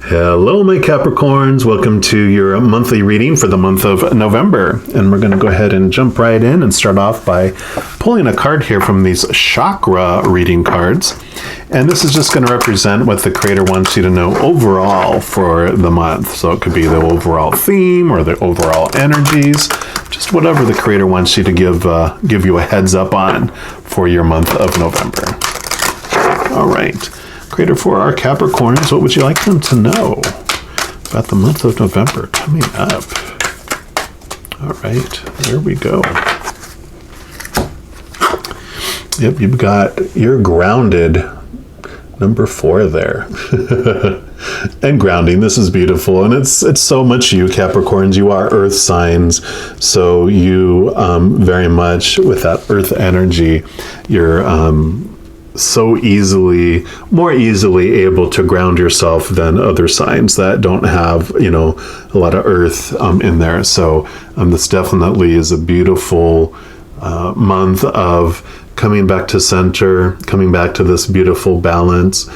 Hello, my Capricorns. Welcome to your monthly reading for the month of November. And we're going to go ahead and jump right in and start off by pulling a card here from these chakra reading cards. And this is just going to represent what the Creator wants you to know overall for the month. So it could be the overall theme or the overall energies, just whatever the Creator wants you to give you a heads up on for your month of November. All right. Creator for our Capricorns, what would you like them to know about the month of November coming up? All right, there we go. Yep, you're grounded. Number 4 there. And grounding, this is beautiful. And it's so much you, Capricorns. You are earth signs. So you very much, with that earth energy, you're so more easily able to ground yourself than other signs that don't have, a lot of earth in there. So this definitely is a beautiful month of coming back to center, coming back to this beautiful balance,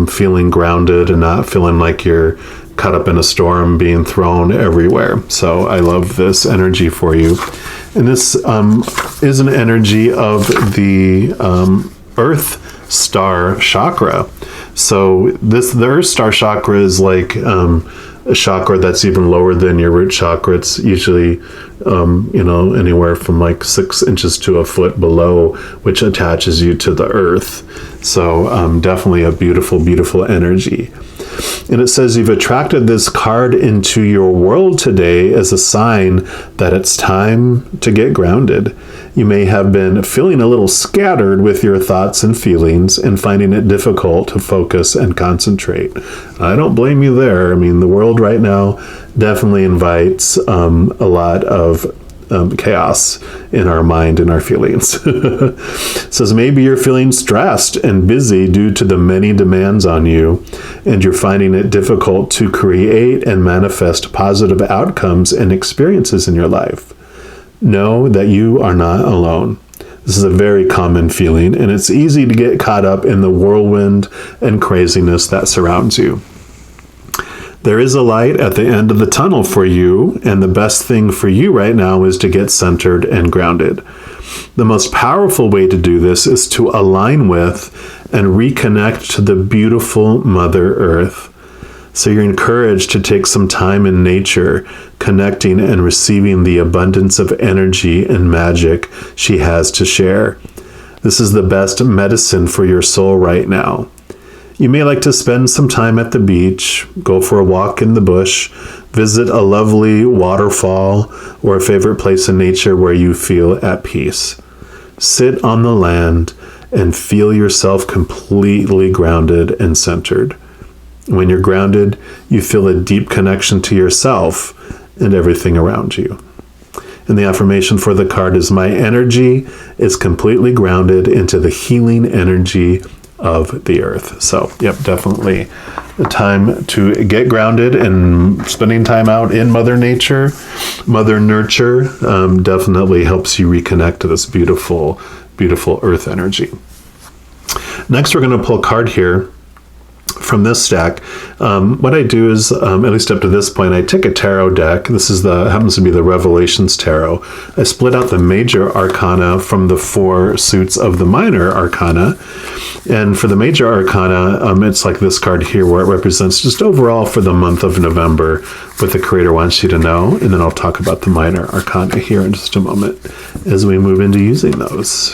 feeling grounded and not feeling like you're caught up in a storm being thrown everywhere. So I love this energy for you. And this is an energy of the Earth Star chakra. So the Earth Star chakra is like a chakra that's even lower than your root chakra. It's usually anywhere from like 6 inches to a foot below, which attaches you to the earth. So definitely a beautiful, beautiful energy. And it says you've attracted this card into your world today as a sign that it's time to get grounded. You may have been feeling a little scattered with your thoughts and feelings and finding it difficult to focus and concentrate. I don't blame you there. I mean, the world right now definitely invites a lot of chaos in our mind and our feelings. It says maybe you're feeling stressed and busy due to the many demands on you, and you're finding it difficult to create and manifest positive outcomes and experiences in your life. Know that you are not alone. This is a very common feeling, and it's easy to get caught up in the whirlwind and craziness that surrounds you. There is a light at the end of the tunnel for you, and the best thing for you right now is to get centered and grounded. The most powerful way to do this is to align with and reconnect to the beautiful Mother Earth. So you're encouraged to take some time in nature, connecting and receiving the abundance of energy and magic she has to share. This is the best medicine for your soul right now. You may like to spend some time at the beach, go for a walk in the bush, visit a lovely waterfall, or a favorite place in nature where you feel at peace. Sit on the land and feel yourself completely grounded and centered. When you're grounded, you feel a deep connection to yourself and everything around you. And the affirmation for the card is, my energy is completely grounded into the healing energy of the earth. So, yep, definitely the time to get grounded, and spending time out in Mother Nature, Mother Nurture, definitely helps you reconnect to this beautiful, beautiful earth energy. Next, we're going to pull a card here from this stack. What I do is, at least up to this point, I take a tarot deck. This is happens to be the Revelations Tarot. I split out the major arcana from the 4 suits of the minor arcana. And for the major arcana, it's like this card here, where it represents just overall for the month of November what the Creator wants you to know. And then I'll talk about the minor arcana here in just a moment as we move into using those.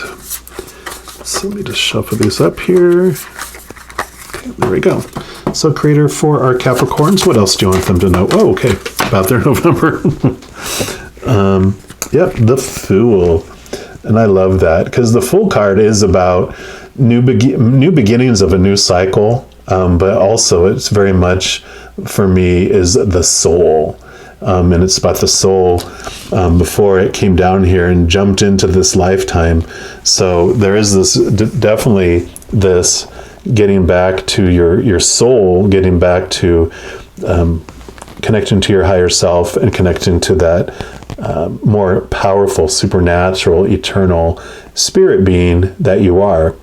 So let me just shuffle these up here. Okay, there we go. So Creator for our Capricorns, what else do you want them to know? Oh, okay, about their November. Yep, the Fool. And I love that, because the Fool card is about new beginnings of a new cycle, but also it's very much, for me, is the soul. And it's about the soul before it came down here and jumped into this lifetime. So there is this, definitely this getting back to your soul, getting back to connecting to your higher self and connecting to that more powerful, supernatural, eternal spirit being that you are.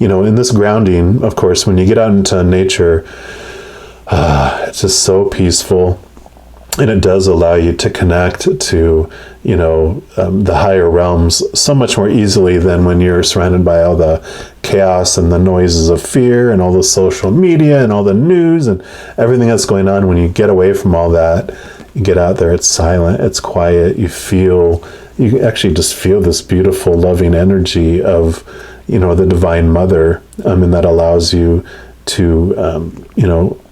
In this grounding, of course, when you get out into nature, It's just so peaceful. And it does allow you to connect to, the higher realms so much more easily than when you're surrounded by all the chaos and the noises of fear and all the social media and all the news and everything that's going on. When you get away from all that, you get out there, it's silent, it's quiet. You actually just feel this beautiful, loving energy of, the Divine Mother, and that allows you to,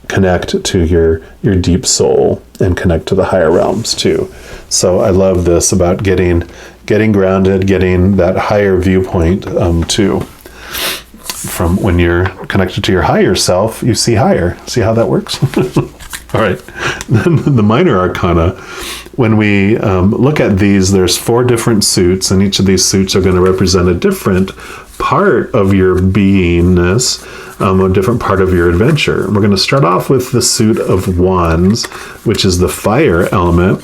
connect to your deep soul and connect to the higher realms too. So I love this about getting grounded, getting that higher viewpoint too. From when you're connected to your higher self, you see higher. See how that works? All right. Then the minor arcana, when we look at these, there's 4 different suits, and each of these suits are going to represent a different part of your beingness, a different part of your adventure. And we're going to start off with the suit of Wands, which is the fire element.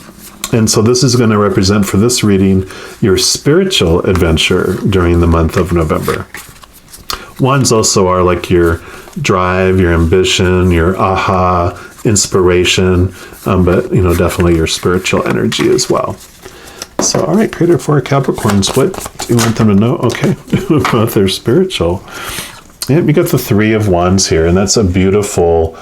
And so this is going to represent, for this reading, your spiritual adventure during the month of November. Wands also are like your drive, your ambition, your aha, inspiration, but definitely your spiritual energy as well. So, all right, creator for Capricorns, what do you want them to know? Okay, about their spiritual. Yeah, we got the 3 of Wands here, and that's a beautiful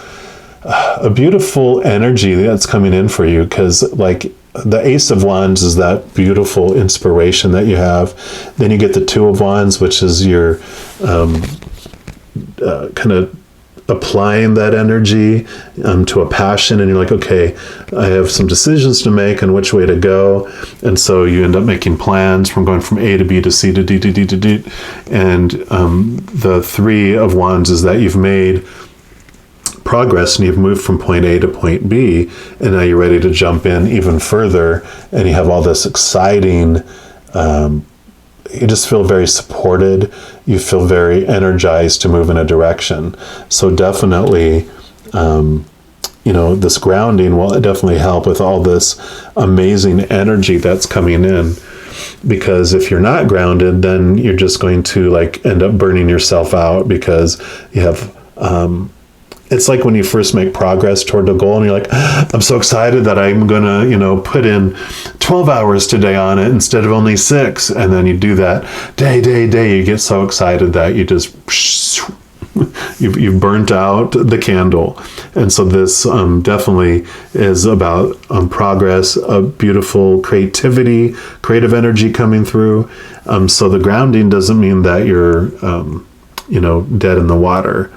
energy that's coming in for you, because like the Ace of Wands is that beautiful inspiration that you have. Then you get the 2 of Wands, which is your kind of applying that energy to a passion, and you're like, okay, I have some decisions to make on which way to go, and so you end up making plans from going from A to B to C to D to D to D, and the 3 of Wands is that you've made progress and you've moved from point A to point B, and now you're ready to jump in even further, and you have all this exciting you just feel very supported. You feel very energized to move in a direction. So definitely, this grounding will definitely help with all this amazing energy that's coming in. Because if you're not grounded, then you're just going to end up burning yourself out, because you have it's like when you first make progress toward a goal and you're like, I'm so excited that I'm going to, put in 12 hours today on it instead of only 6. And then you do that day. You get so excited that you just, you've burnt out the candle. And so this definitely is about progress, a beautiful creativity, creative energy coming through. So the grounding doesn't mean that you're, dead in the water.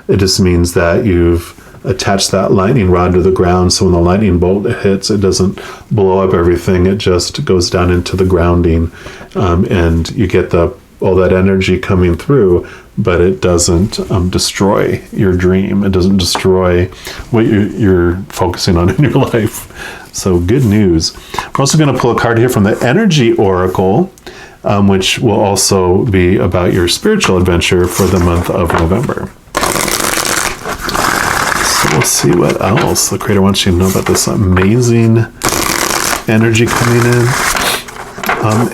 It just means that you've attached that lightning rod to the ground, so when the lightning bolt hits, it doesn't blow up everything. It just goes down into the grounding, and you get all that energy coming through, but it doesn't destroy your dream. It doesn't destroy what you're focusing on in your life. So good news. We're also going to pull a card here from the Energy Oracle, which will also be about your spiritual adventure for the month of November. We'll see what else the creator wants you to know about this amazing energy coming in.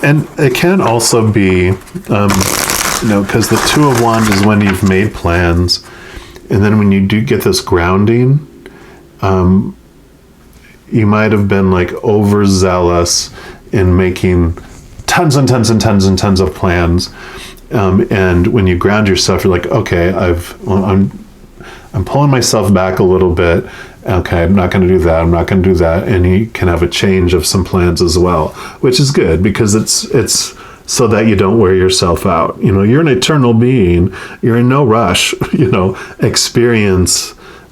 And it can also be, because the 2 of Wands is when you've made plans. And then when you do get this grounding, you might have been overzealous in making tons and tons and tons and tons of plans. And when you ground yourself, you're like, okay, I'm pulling myself back a little bit. Okay, I'm not going to do that. I'm not going to do that. And you can have a change of some plans as well, which is good, because it's so that you don't wear yourself out. You're an eternal being. You're in no rush.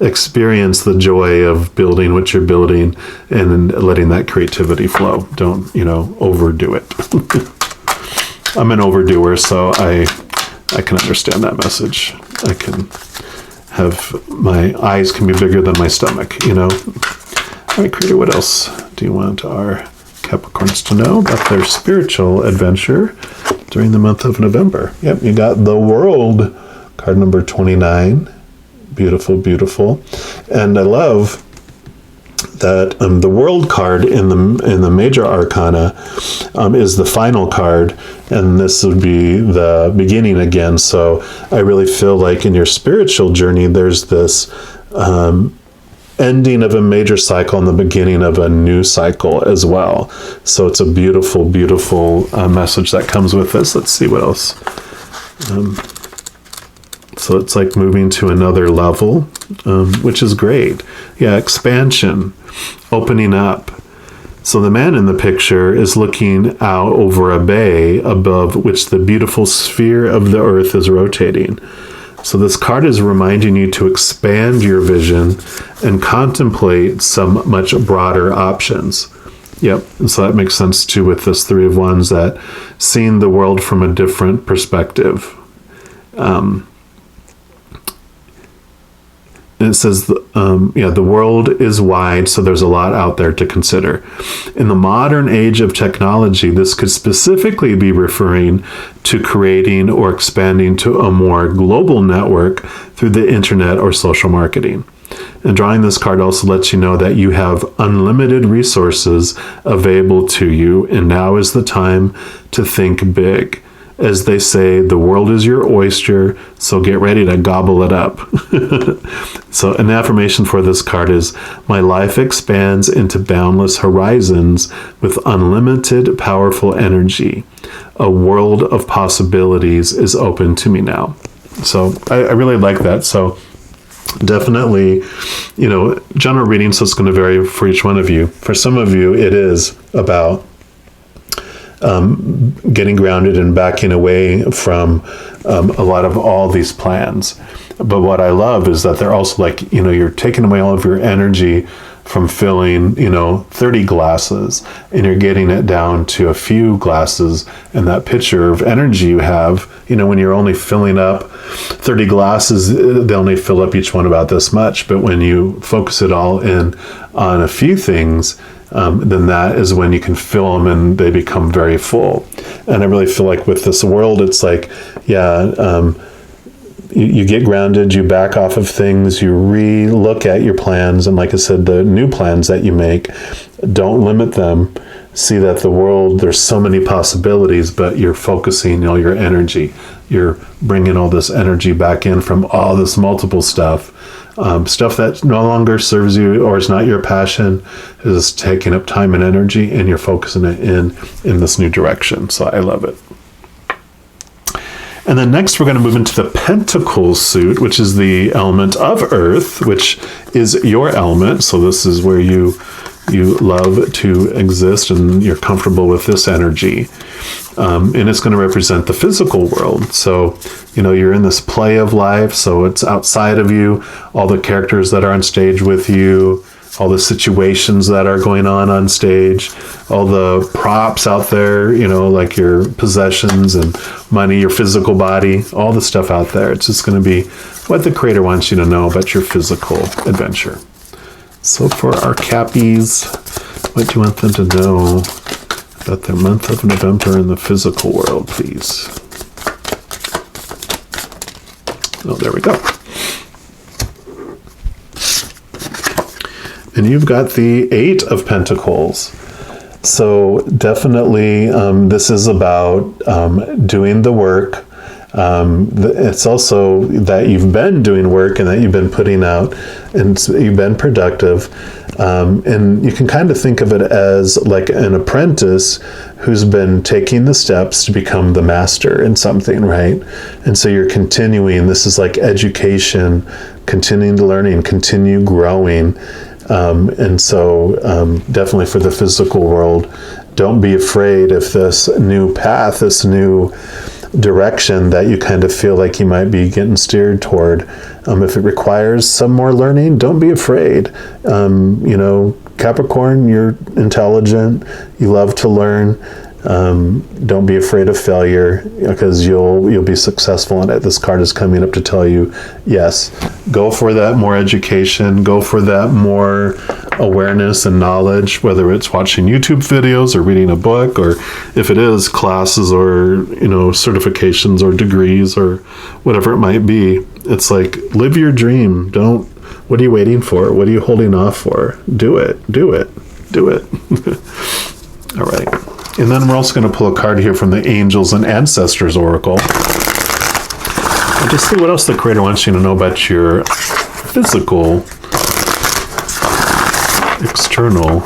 Experience the joy of building what you're building and then letting that creativity flow. Don't, overdo it. I'm an overdoer, so I can understand that message. I can have, my eyes can be bigger than my stomach, All right, creator, what else do you want our Capricorns to know about their spiritual adventure during the month of November? Yep, you got the World, card number 29. Beautiful, beautiful. And I love that the World card in the major arcana is the final card, and this would be the beginning again. So I really feel like in your spiritual journey, there's this ending of a major cycle and the beginning of a new cycle as well. So it's a beautiful, beautiful message that comes with this. Let's see what else. So it's like moving to another level, which is great. Yeah, expansion, opening up. So the man in the picture is looking out over a bay above which the beautiful sphere of the earth is rotating. So this card is reminding you to expand your vision and contemplate some much broader options. Yep, and so that makes sense too with this Three of Wands, that seeing the world from a different perspective. And it says, the world is wide, so there's a lot out there to consider. In the modern age of technology, this could specifically be referring to creating or expanding to a more global network through the internet or social marketing. And drawing this card also lets you know that you have unlimited resources available to you, and now is the time to think big. As they say, the world is your oyster, so get ready to gobble it up. So an affirmation for this card is, my life expands into boundless horizons with unlimited powerful energy. A world of possibilities is open to me now. So I really like that. So definitely, general reading, so it's going to vary for each one of you. For some of you, it is about getting grounded and backing away from a lot of all these plans. But what I love is that they're also like, you're taking away all of your energy from filling, 30 glasses, and you're getting it down to a few glasses. And that picture of energy you have, when you're only filling up 30 glasses, they only fill up each one about this much. But when you focus it all in on a few things, then that is when you can fill them and they become very full. And I really feel like with this world, it's like, you get grounded, you back off of things, you re-look at your plans. And like I said, the new plans that you make, don't limit them. See that the world, there's so many possibilities, but you're focusing all your energy. You're bringing all this energy back in from all this multiple stuff. Stuff that no longer serves you or is not your passion is taking up time and energy, and you're focusing it in this new direction. So I love it. And then next we're going to move into the Pentacles suit, which is the element of Earth, which is your element. So this is where you love to exist and you're comfortable with this energy. And it's going to represent the physical world. So, you're in this play of life. So it's outside of you, all the characters that are on stage with you, all the situations that are going on stage, all the props out there, like your possessions and money, your physical body, all the stuff out there. It's just going to be what the creator wants you to know about your physical adventure. So for our Cappies, what do you want them to know about the month of November in the physical world, please? Oh, there we go. And you've got the Eight of Pentacles. So definitely this is about doing the work. It's also that you've been doing work and that you've been putting out and you've been productive. And you can kind of think of it as like an apprentice who's been taking the steps to become the master in something, right? And so you're continuing. This is like education, continuing to learning, continue growing. And so definitely for the physical world, don't be afraid if this new path, this new direction that you kind of feel like you might be getting steered toward, if it requires some more learning, don't be afraid. Capricorn, you're intelligent, you love to learn. Don't be afraid of failure, because you'll be successful in it. This card is coming up to tell you, yes, go for that more education, go for that more awareness and knowledge, whether it's watching YouTube videos or reading a book, or if it is classes or certifications or degrees or whatever it might be. It's like, live your dream. What are you waiting for? What are you holding off for? Do it. All right. And then we're also going to pull a card here from the Angels and Ancestors Oracle. And just see what else the creator wants you to know about your physical external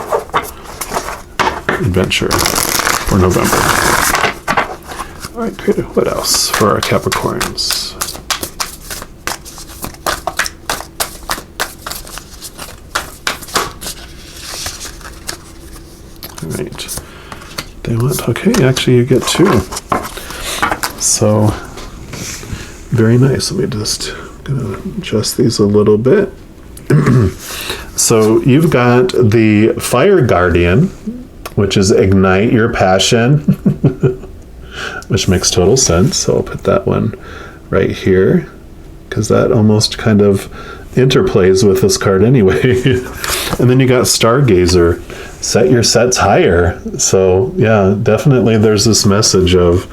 adventure for November. All right, great. What else for our Capricorns? All right. They want, okay, actually you get 2. So, very nice. Let me just gonna adjust these a little bit. So you've got the Fire Guardian, which is ignite your passion, which makes total sense. So I'll put that one right here, because that almost kind of interplays with this card anyway. And then you got Stargazer, set your sets higher. So yeah, definitely there's this message of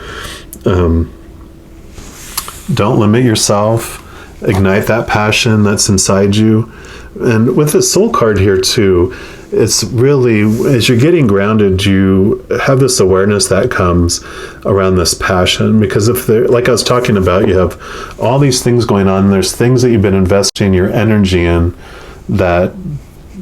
don't limit yourself, ignite that passion that's inside you. And with this soul card here too, it's really, as you're getting grounded, you have this awareness that comes around this passion. Because if there, like I was talking about, you have all these things going on, and there's things that you've been investing your energy in that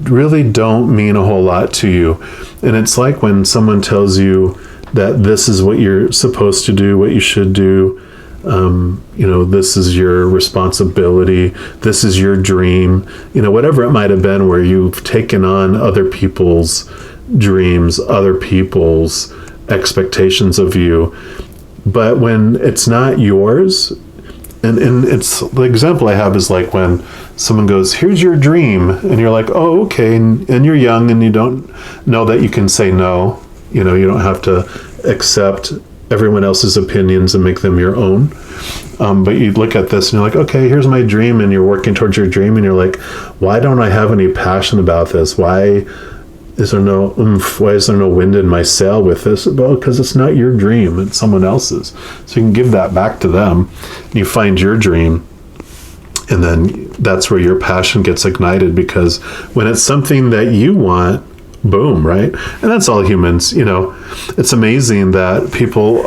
really don't mean a whole lot to you. And it's like when someone tells you that this is what you're supposed to do, what you should do, this is your responsibility, this is your dream, whatever it might have been, where you've taken on other people's dreams, other people's expectations of you. But when it's not yours, and it's, the example I have is like when someone goes, here's your dream, and you're like, oh, okay, and you're young and you don't know that you can say no. You don't have to accept everyone else's opinions and make them your own. But you look at this and you're like, okay, here's my dream, and you're working towards your dream, and you're like, why don't I have any passion about this? Why is there no oomph? Why is there no wind in my sail with this? Well, because it's not your dream, it's someone else's. So you can give that back to them. You find your dream, and then that's where your passion gets ignited, because when it's something that you want, boom, right? And that's all humans. It's amazing that people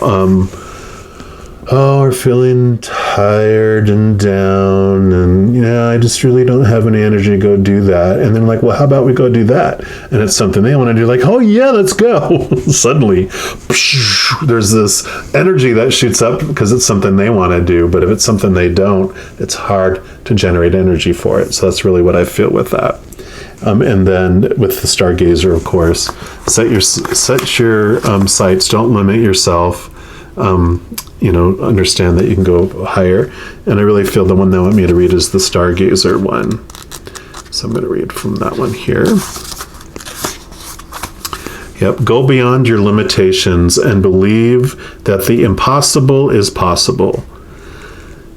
are feeling tired and down, and I just really don't have any energy to go do that. And they're like, well, how about we go do that? And it's something they want to do, like, oh yeah, let's go. Suddenly there's this energy that shoots up because it's something they want to do. But if it's something they don't, it's hard to generate energy for it. So that's really what I feel with that. And then with the Stargazer, of course, set your sights. Don't limit yourself. Understand that you can go higher. And I really feel the one they want me to read is the Stargazer one. So I'm going to read from that one here. Yep. Go beyond your limitations and believe that the impossible is possible.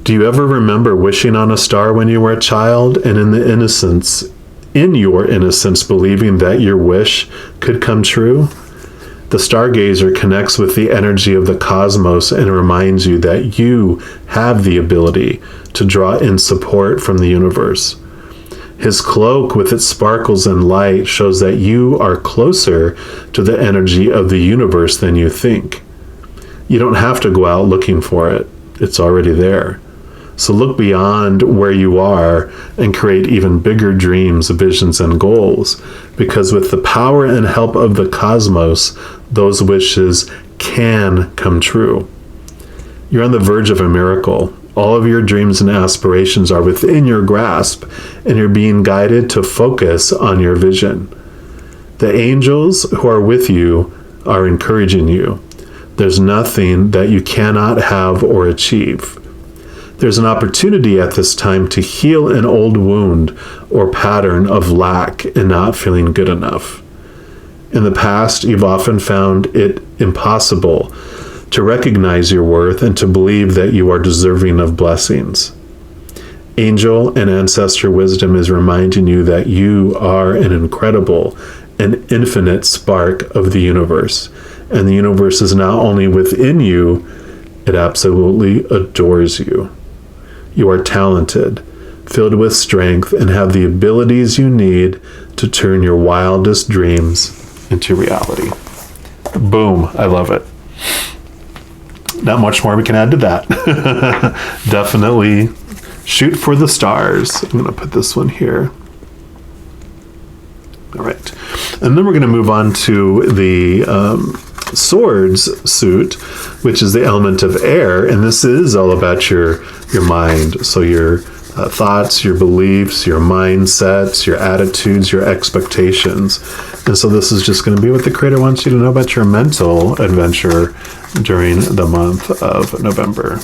Do you ever remember wishing on a star when you were a child, and in your innocence, believing that your wish could come true? The Stargazer connects with the energy of the cosmos and reminds you that you have the ability to draw in support from the universe. His cloak with its sparkles and light shows that you are closer to the energy of the universe than you think. You don't have to go out looking for it. It's already there. So look beyond where you are and create even bigger dreams, visions, and goals. Because with the power and help of the cosmos, those wishes can come true. You're on the verge of a miracle. All of your dreams and aspirations are within your grasp, and you're being guided to focus on your vision. The angels who are with you are encouraging you. There's nothing that you cannot have or achieve. There's an opportunity at this time to heal an old wound or pattern of lack and not feeling good enough. In the past, you've often found it impossible to recognize your worth and to believe that you are deserving of blessings. Angel and ancestor wisdom is reminding you that you are an incredible and infinite spark of the universe. And the universe is not only within you, it absolutely adores you. You are talented, filled with strength, and have the abilities you need to turn your wildest dreams into reality. Boom. I love it. Not much more we can add to that. Definitely shoot for the stars. I'm going to put this one here. All right. And then we're going to move on to the swords suit, which is the element of air. And this is all about your mind. So your thoughts, your beliefs, your mindsets, your attitudes, your expectations. And so this is just going to be what the creator wants you to know about your mental adventure during the month of November.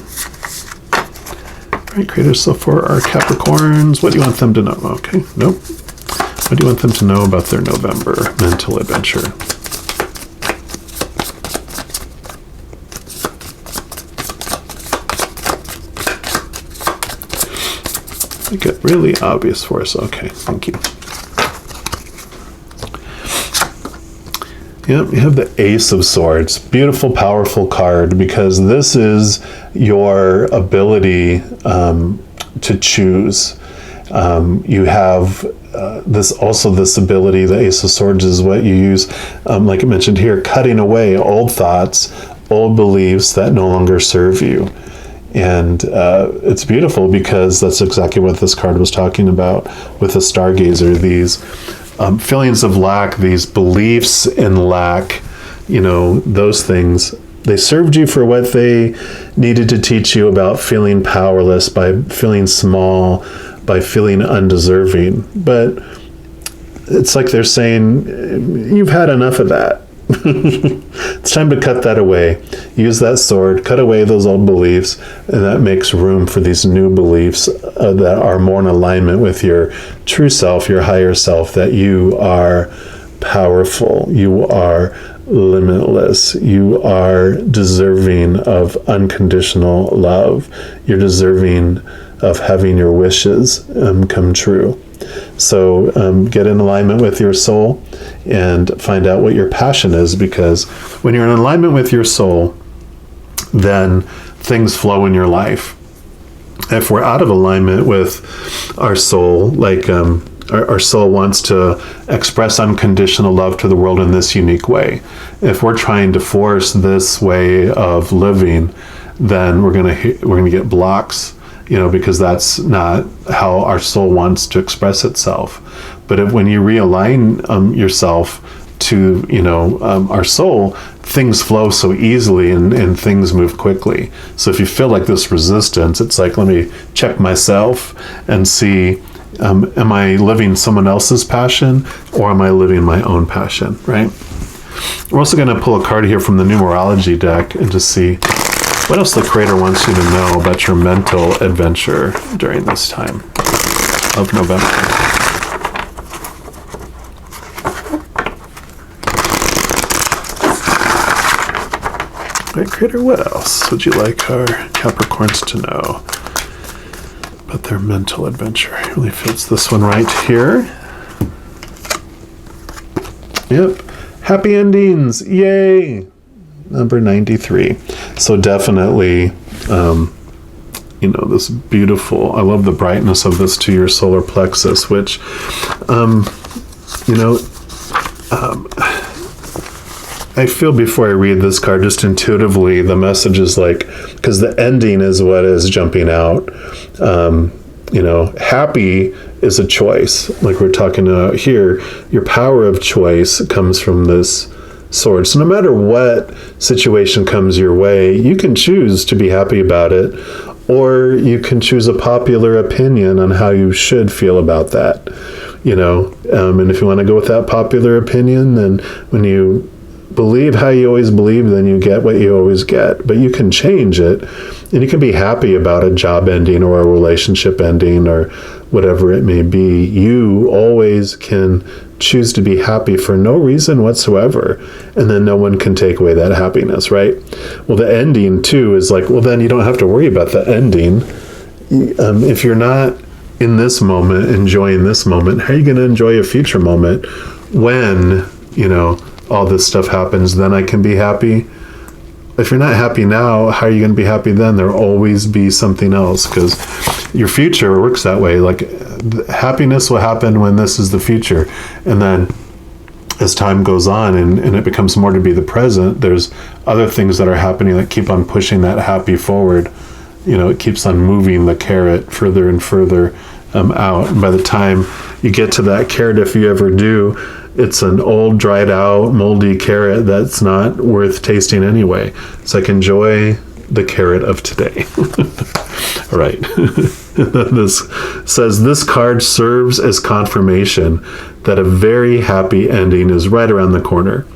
All right, creator, so for our Capricorns, what do you want them to know? Okay, nope. What do you want them to know about their November mental adventure? Make it really obvious for us. Okay, thank you. Yep, you have the Ace of Swords. Beautiful, powerful card, because this is your ability to choose. You have this ability, the Ace of Swords is what you use, like I mentioned here, cutting away old thoughts, old beliefs that no longer serve you. And it's beautiful because that's exactly what this card was talking about with the Stargazer. These feelings of lack, these beliefs in lack, those things, they served you for what they needed to teach you about feeling powerless, by feeling small, by feeling undeserving. But it's like they're saying, you've had enough of that. It's time to cut that away. Use that sword, cut away those old beliefs, and that makes room for these new beliefs that are more in alignment with your true self, your higher self, that you are powerful, you are limitless, you are deserving of unconditional love, you're deserving of having your wishes come true. So get in alignment with your soul and find out what your passion is, because when you're in alignment with your soul, then things flow in your life. If we're out of alignment with our soul, like our soul wants to express unconditional love to the world in this unique way. If we're trying to force this way of living, then we're gonna get blocks, because that's not how our soul wants to express itself. But when you realign yourself to, our soul, things flow so easily and things move quickly. So if you feel like this resistance, it's like, let me check myself and see, am I living someone else's passion, or am I living my own passion, right? We're also going to pull a card here from the numerology deck and just see what else the creator wants you to know about your mental adventure during this time of November. All right, creator, what else would you like our Capricorns to know about their mental adventure? It really fits this one right here. Yep. Happy endings. Yay. Number 93. So definitely, this beautiful, I love the brightness of this to your solar plexus, which, I feel before I read this card, just intuitively, the message is like, because the ending is what is jumping out. Happy is a choice. Like we're talking about here, your power of choice comes from this sword. So no matter what situation comes your way, you can choose to be happy about it, or you can choose a popular opinion on how you should feel about that. And if you want to go with that popular opinion, then when you believe how you always believe, then you get what you always get. But you can change it, and you can be happy about a job ending or a relationship ending or whatever it may be. You always can choose to be happy for no reason whatsoever, and then no one can take away that happiness, right? Well, the ending too is like, well, then you don't have to worry about the ending. If you're not in this moment, enjoying this moment, how are you going to enjoy a future moment when, all this stuff happens? Then I can be happy. If you're not happy now, how are you going to be happy then? There'll always be something else, because your future works that way. Like happiness will happen when this is the future. And then as time goes on and it becomes more to be the present, there's other things that are happening that keep on pushing that happy forward. It keeps on moving the carrot further and further out. And by the time you get to that carrot, if you ever do, it's an old, dried out, moldy carrot that's not worth tasting anyway. It's like, enjoy the carrot of today. All right. This says, this card serves as confirmation that a very happy ending is right around the corner.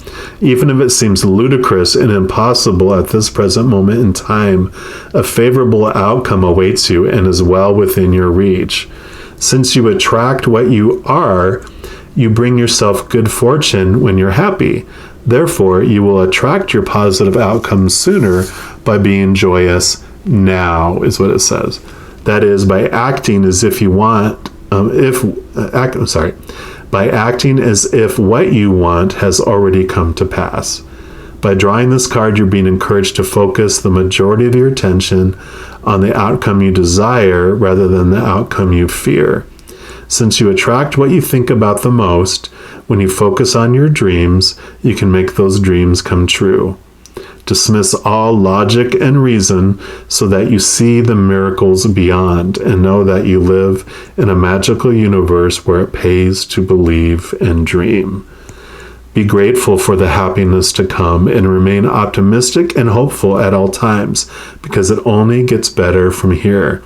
Even if it seems ludicrous and impossible at this present moment in time, a favorable outcome awaits you and is well within your reach. Since you attract what you are, you bring yourself good fortune when you're happy. Therefore, you will attract your positive outcomes sooner by being joyous now, is what it says. That is, by acting as if you want, by acting as if what you want has already come to pass. By drawing this card, you're being encouraged to focus the majority of your attention on the outcome you desire rather than the outcome you fear. Since you attract what you think about the most, when you focus on your dreams, you can make those dreams come true. Dismiss all logic and reason so that you see the miracles beyond and know that you live in a magical universe where it pays to believe and dream. Be grateful for the happiness to come and remain optimistic and hopeful at all times, because it only gets better from here.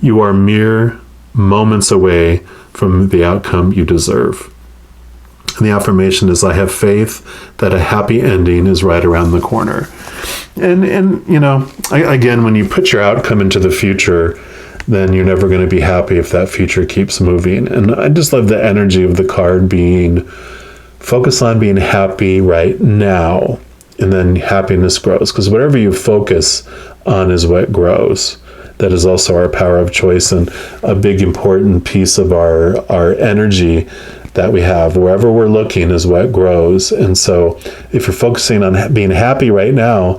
You are mere moments away from the outcome you deserve. And the affirmation is, I have faith that a happy ending is right around the corner. And you know, again, when you put your outcome into the future, then you're never going to be happy if that future keeps moving. And I just love the energy of the card being, focus on being happy right now, and then happiness grows. Because whatever you focus on is what grows. That is also our power of choice, and a big important piece of our energy that we have. Wherever we're looking is what grows. And so if you're focusing on being happy right now,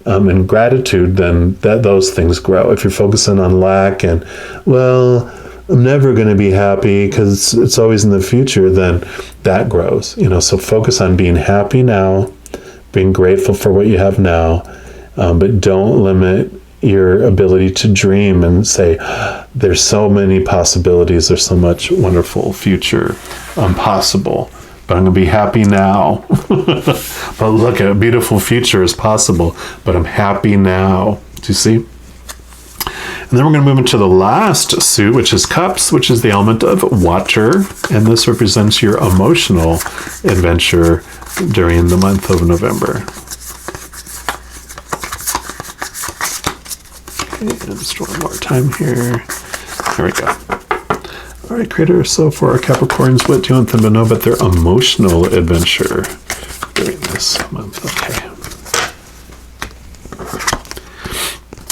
and gratitude, then those things grow. If you're focusing on lack and, well, I'm never going to be happy because it's always in the future, then that grows. You know, so focus on being happy now, being grateful for what you have now, but don't limit your ability to dream and say, there's so many possibilities, there's so much wonderful future possible, but I'm going to be happy now. But look, a beautiful future is possible, but I'm happy now. Do you see? And then we're going to move into the last suit, which is Cups, which is the element of water. And this represents your emotional adventure during the month of November. Okay, just one more time here. There we go. All right, Creator. So for our Capricorns, what do you want them to know about their emotional adventure during this month? Okay.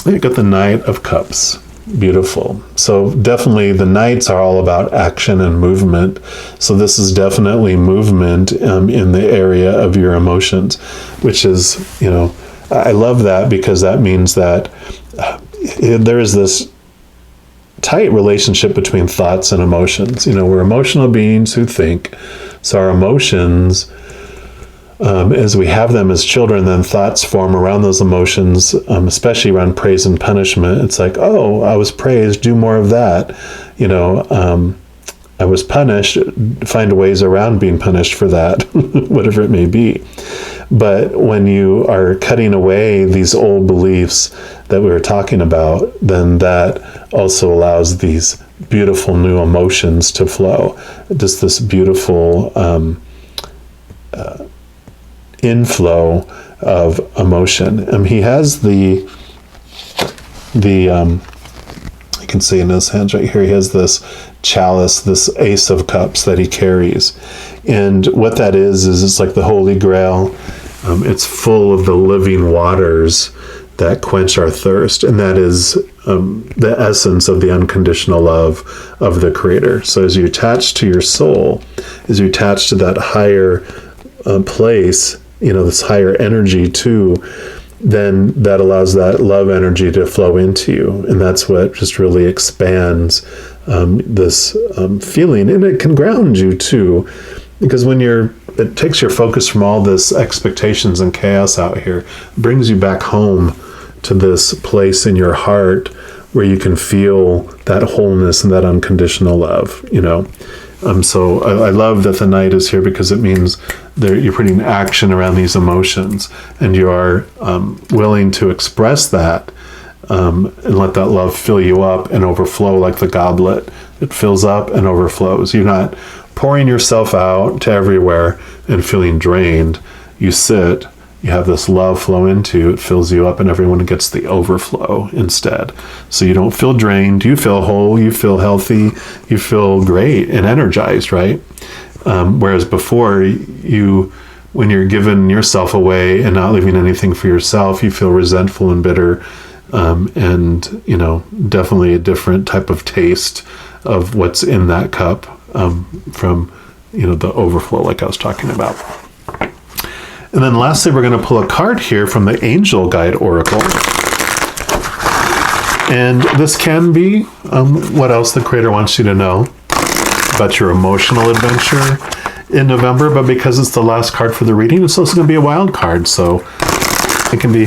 You got the Knight of Cups. Beautiful. So definitely the Knights are all about action and movement. So this is definitely movement in the area of your emotions, which is, you know, I love that, because that means that there is this tight relationship between thoughts and emotions. You know, we're emotional beings who think. So our emotions, as we have them as children, then thoughts form around those emotions, especially around praise and punishment. It's like, oh, I was praised, do more of that. You know, I was punished, find ways around being punished for that, whatever it may be. But when you are cutting away these old beliefs that we were talking about, then that also allows these beautiful new emotions to flow. Just this beautiful inflow of emotion. He has the you can see in his hands right here, he has this chalice, this Ace of Cups that he carries. And what that is it's like the Holy Grail. It's full of the living waters that quench our thirst. And that is the essence of the unconditional love of the Creator. So as you attach to your soul, as you attach to that higher place, you know, this higher energy too, then that allows that love energy to flow into you. And that's what just really expands this feeling. And it can ground you too, because when it takes your focus from all this expectations and chaos out here, brings you back home to this place in your heart where you can feel that wholeness and that unconditional love, you know. So I love that the Knight is here, because it means you're putting action around these emotions, and you are willing to express that, and let that love fill you up and overflow like the goblet. It fills up and overflows. You're not pouring yourself out to everywhere and feeling drained. You sit, you have this love flow into you, it fills you up, and everyone gets the overflow instead. So you don't feel drained, you feel whole, you feel healthy, you feel great and energized, right? Whereas before, when you're giving yourself away and not leaving anything for yourself, you feel resentful and bitter, and definitely a different type of taste of what's in that cup, from the overflow like I was talking about. And then lastly, we're going to pull a card here from the Angel Guide Oracle. And this can be what else the Creator wants you to know about your emotional adventure in November. But because it's the last card for the reading, it's also going to be a wild card. So it can be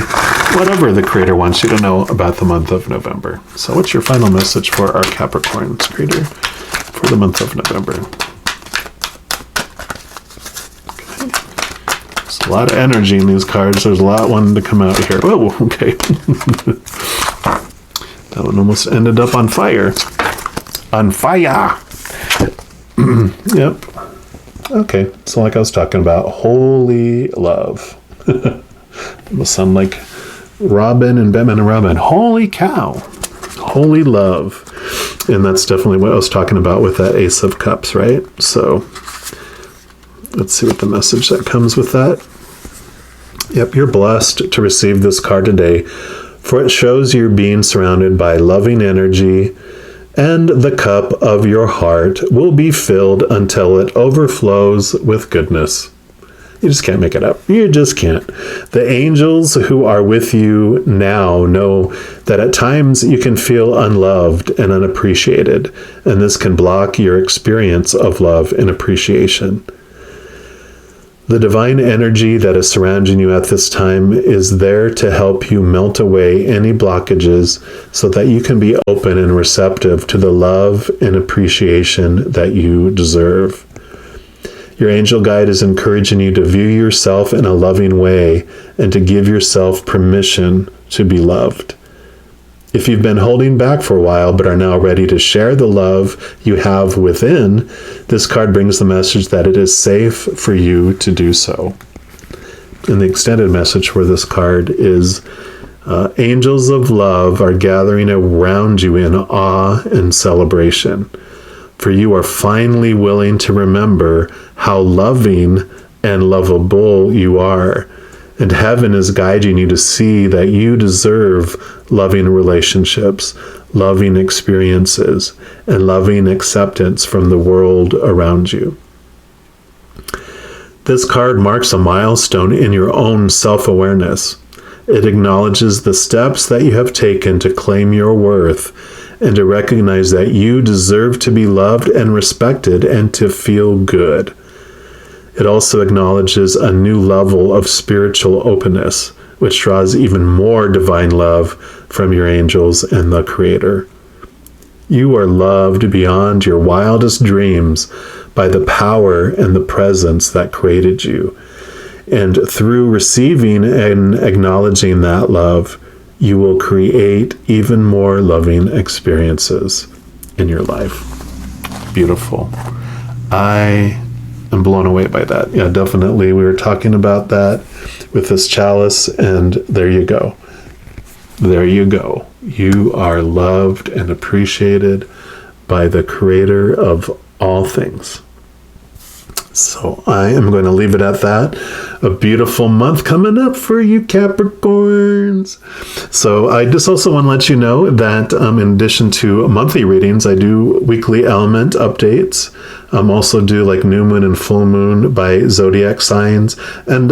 whatever the Creator wants you to know about the month of November. So what's your final message for our Capricorns, Creator, for the month of November? There's a lot of energy in these cards. There's a lot wanting to come out here. Oh, okay. That one almost ended up on fire. On fire! Yep. Okay, so like I was talking about, holy love. It will sound like Robin and Batman and Robin. Holy cow. Holy love. And that's definitely what I was talking about with that Ace of Cups, right? So let's see what the message that comes with that. Yep, you're blessed to receive this card today, for it shows you're being surrounded by loving energy, and the cup of your heart will be filled until it overflows with goodness. You just can't make it up. You just can't. The angels who are with you now know that at times you can feel unloved and unappreciated, and this can block your experience of love and appreciation. The divine energy that is surrounding you at this time is there to help you melt away any blockages so that you can be open and receptive to the love and appreciation that you deserve. Your angel guide is encouraging you to view yourself in a loving way and to give yourself permission to be loved. If you've been holding back for a while but are now ready to share the love you have within, this card brings the message that it is safe for you to do so. And the extended message for this card is, angels of love are gathering around you in awe and celebration, for you are finally willing to remember how loving and lovable you are. And heaven is guiding you to see that you deserve loving relationships, loving experiences, and loving acceptance from the world around you. This card marks a milestone in your own self-awareness. It acknowledges the steps that you have taken to claim your worth and to recognize that you deserve to be loved and respected and to feel good. It also acknowledges a new level of spiritual openness, which draws even more divine love from your angels and the Creator. You are loved beyond your wildest dreams by the power and the presence that created you. And through receiving and acknowledging that love, you will create even more loving experiences in your life. Beautiful. I'm blown away by that. Yeah, definitely. We were talking about that with this chalice, and there you go. There you go. You are loved and appreciated by the Creator of all things. So I am going to leave it at that. A beautiful month coming up for you Capricorns. So I just also want to let you know that in addition to monthly readings, I do weekly element updates. Also do like new moon and full moon by zodiac signs, and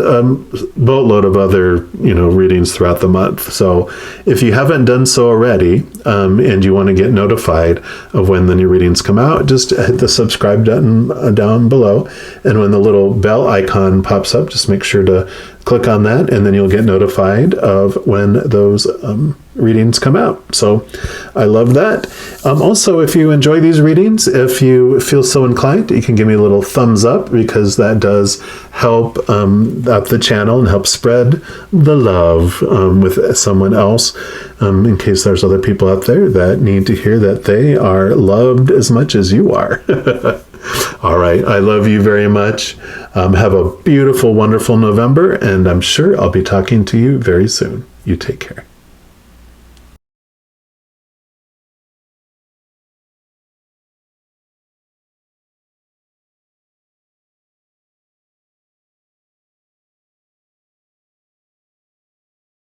boatload of other readings throughout the month. So if you haven't done so already, and you want to get notified of when the new readings come out, just hit the subscribe button down below, and when the little bell icon pops up, just make sure to click on that, and then you'll get notified of when those readings come out. So I love that. Also, if you enjoy these readings, if you feel so inclined, you can give me a little thumbs up, because that does help up the channel and help spread the love with someone else, in case there's other people out there that need to hear that they are loved as much as you are. All right. I love you very much. Have a beautiful, wonderful November, and I'm sure I'll be talking to you very soon. You take care.